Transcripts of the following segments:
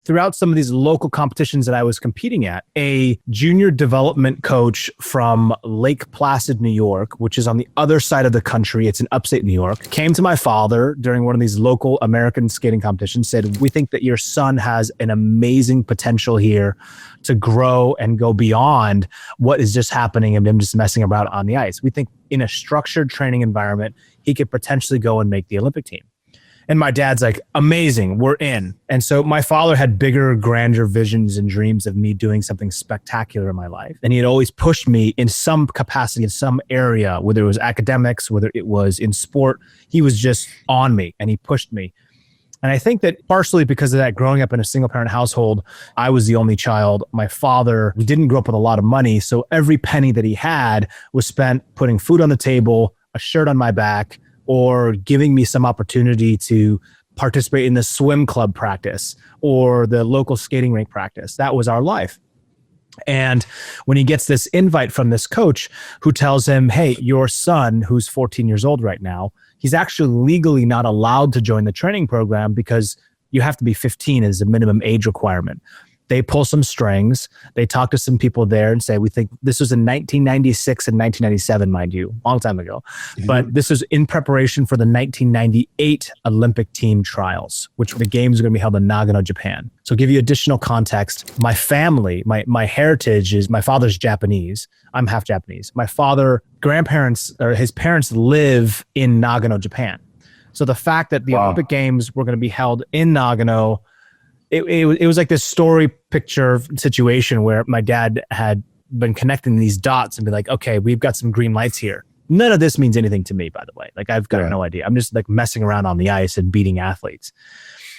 throughout some of these local competitions that I was competing at, a junior development coach from Lake Placid, New York, which is on the other side of the country, it's in upstate New York, came to my father during one of these local American skating competitions, said, we think that your son has an amazing potential here to grow and go beyond what is just happening and him just messing around on the ice. We think in a structured training environment, he could potentially go and make the Olympic team. And my dad's like, amazing, we're in. And so my father had bigger, grander visions and dreams of me doing something spectacular in my life. And he had always pushed me in some capacity, in some area, whether it was academics, whether it was in sport. He was just on me and he pushed me. And I think that partially because of that, growing up in a single parent household, I was the only child. My father didn't grow up with a lot of money. So every penny that he had was spent putting food on the table, a shirt on my back, or giving me some opportunity to participate in the swim club practice or the local skating rink practice. That was our life. And when he gets this invite from this coach who tells him, hey, your son, who's 14 years old right now, he's actually legally not allowed to join the training program because you have to be 15 as a minimum age requirement. They pull some strings. They talk to some people there and say, we think this was in 1996 and 1997, mind you, long time ago. Mm-hmm. But this is in preparation for the 1998 Olympic team trials, which the games are going to be held in Nagano, Japan. So give you additional context. My family, my heritage is my father's Japanese. I'm half Japanese. My father, grandparents, or his parents live in Nagano, Japan. So the fact that the Olympic Games were going to be held in Nagano, it was like this story picture situation where my dad had been connecting these dots and be like, okay, we've got some green lights here. None of this means anything to me, by the way. Like, I've got no idea. I'm just like messing around on the ice and beating athletes.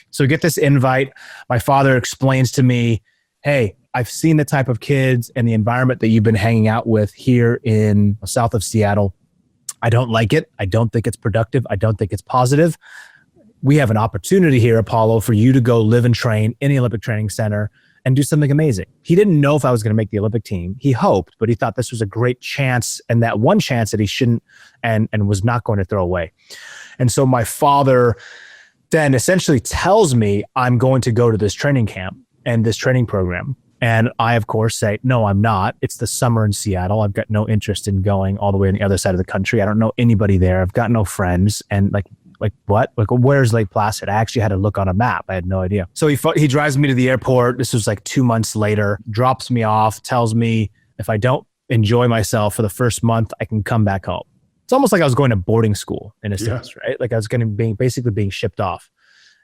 So get this invite. My father explains to me, hey, I've seen the type of kids and the environment that you've been hanging out with here in south of Seattle. I don't like it. I don't think it's productive. I don't think it's positive. We have an opportunity here, Apollo, for you to go live and train in the Olympic Training Center and do something amazing. He didn't know if I was going to make the Olympic team. He hoped, but he thought this was a great chance, and that one chance that he shouldn't and was not going to throw away. And so my father then essentially tells me I'm going to go to this training camp and this training program. And I, of course, say, no, I'm not. It's the summer in Seattle. I've got no interest in going all the way on the other side of the country. I don't know anybody there. I've got no friends. And like what? Like, where's Lake Placid? I actually had to look on a map. I had no idea. So he drives me to the airport. This was like 2 months later, drops me off, tells me if I don't enjoy myself for the first month, I can come back home. It's almost like I was going to boarding school in a sense, right? Like I was going to be basically being shipped off.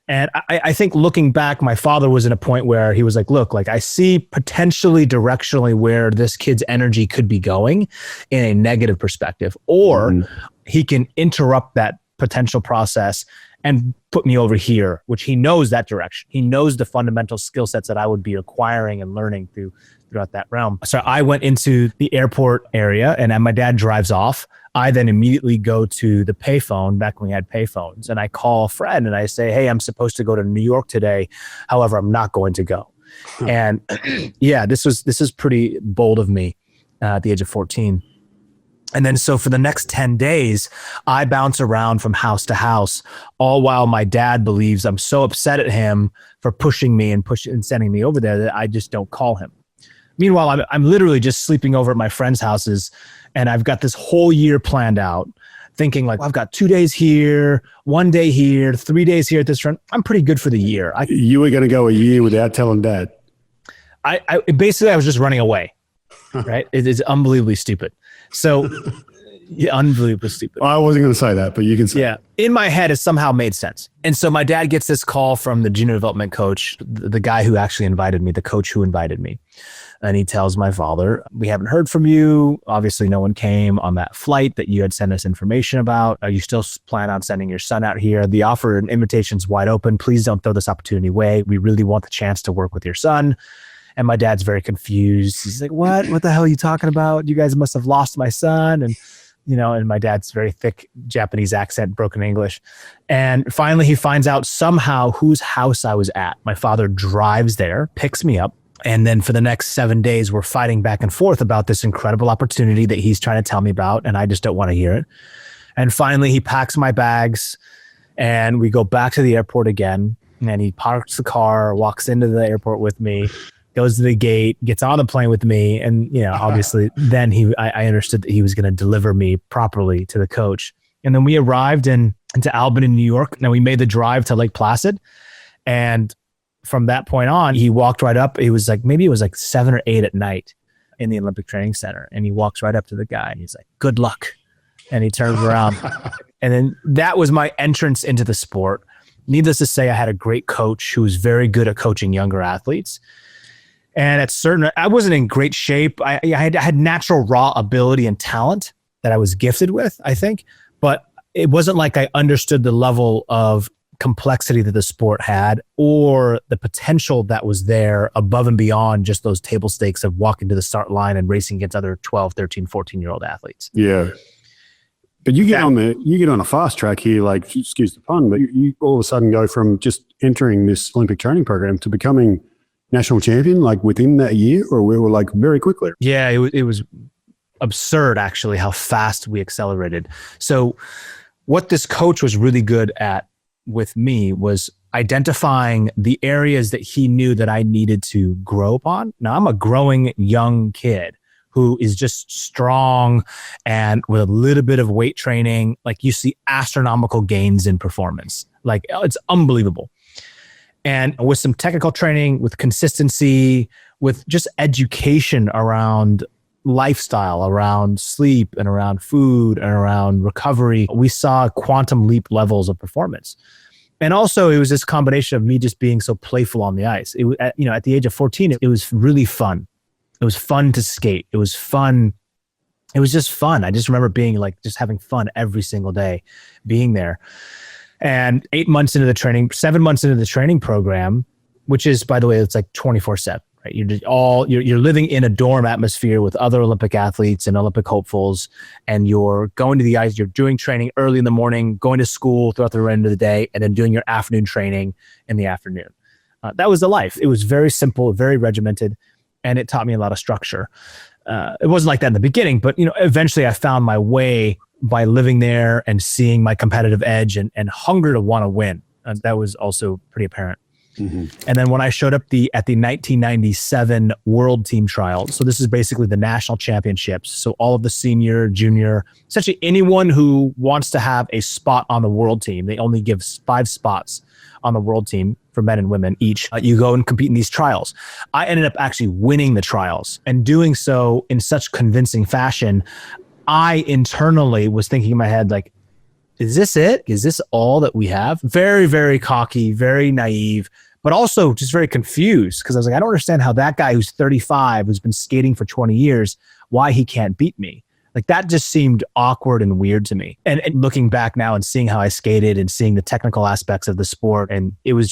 And I think looking back, my father was in a point where he was like, look, like I see potentially directionally where this kid's energy could be going in a negative perspective, or he can interrupt that potential process and put me over here, which he knows that direction. He knows the fundamental skill sets that I would be acquiring and learning throughout that realm. So I went into the airport area, and my dad drives off. I then immediately go to the payphone, back when we had payphones, and I call a friend and I say, hey, I'm supposed to go to New York today. However, I'm not going to go. And this is pretty bold of me at the age of 14. And then so for the next 10 days, I bounce around from house to house, all while my dad believes I'm so upset at him for pushing me and sending me over there that I just don't call him. Meanwhile, I'm literally just sleeping over at my friends' houses, and I've got this whole year planned out, thinking like, well, I've got 2 days here, 1 day here, 3 days here at this restaurant. I'm pretty good for the year. You were going to go a year without telling Dad. I was just running away, right? It is unbelievably stupid. So, unbelievably stupid. Well, I wasn't going to say that, but you can say it. In my head, it somehow made sense. And so my dad gets this call from the junior development coach, the guy who actually invited me, the coach who invited me. And he tells my father, we haven't heard from you. Obviously, no one came on that flight that you had sent us information about. Are you still plan on sending your son out here? The offer and invitation's wide open. Please don't throw this opportunity away. We really want the chance to work with your son. And my dad's very confused. He's like, what? What the hell are you talking about? You guys must have lost my son. And, and my dad's very thick Japanese accent, broken English. And finally, he finds out somehow whose house I was at. My father drives there, picks me up. And then for the next 7 days, we're fighting back and forth about this incredible opportunity that he's trying to tell me about. And I just don't want to hear it. And finally, he packs my bags and we go back to the airport again. And he parks the car, walks into the airport with me, goes to the gate, gets on the plane with me. And, obviously then I understood that he was going to deliver me properly to the coach. And then we arrived into Albany, New York. Now we made the drive to Lake Placid. And from that point on, he walked right up. It was like 7 or 8 at night in the Olympic Training Center. And he walks right up to the guy and he's like, "Good luck." And he turns around. And then that was my entrance into the sport. Needless to say, I had a great coach who was very good at coaching younger athletes. And I wasn't in great shape. I had natural raw ability and talent that I was gifted with, I think. But it wasn't like I understood the level of complexity that the sport had or the potential that was there above and beyond just those table stakes of walking to the start line and racing against other 12, 13, 14-year-old athletes. Yeah. But you get on a fast track here, like, excuse the pun, but you all of a sudden go from just entering this Olympic training program to becoming national champion, like within that year, or we were like very quickly? Yeah, it was absurd actually how fast we accelerated. So what this coach was really good at with me was identifying the areas that he knew that I needed to grow upon. Now I'm a growing young kid who is just strong, and with a little bit of weight training, like you see astronomical gains in performance. Like it's unbelievable. And with some technical training, with consistency, with just education around lifestyle, around sleep and around food and around recovery, we saw quantum leap levels of performance. And also it was this combination of me just being so playful on the ice. At the age of 14, it was really fun. It was fun to skate. It was fun. It was just fun. I just remember being like, just having fun every single day being there. And 7 months into the training program, which is, by the way, it's like 24/7, right? You're living in a dorm atmosphere with other Olympic athletes and Olympic hopefuls, and you're going to the ice, you're doing training early in the morning, going to school throughout the end of the day, and then doing your afternoon training in the afternoon. That was the life. It was very simple, very regimented. And it taught me a lot of structure. It wasn't like that in the beginning, but eventually I found my way by living there and seeing my competitive edge and hunger to want to win. That was also pretty apparent. Mm-hmm. And then when I showed up at the 1997 World Team Trials, so this is basically the national championships. So all of the senior, junior, essentially anyone who wants to have a spot on the world team, they only give 5 spots on the world team for men and women each. You go and compete in these trials. I ended up actually winning the trials and doing so in such convincing fashion. I internally was thinking in my head, like, is this it? Is this all that we have? Very, very cocky, very naive, but also just very confused because I was like, I don't understand how that guy who's 35, who's been skating for 20 years, why he can't beat me. Like that just seemed awkward and weird to me. And looking back now and seeing how I skated and seeing the technical aspects of the sport, and it was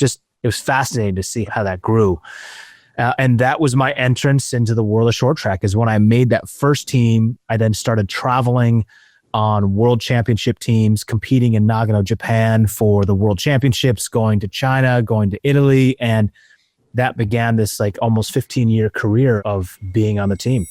fascinating to see how that grew. And that was my entrance into the world of short track, is when I made that first team. I then started traveling on world championship teams, competing in Nagano, Japan for the world championships, going to China, going to Italy. And that began this like almost 15-year career of being on the team.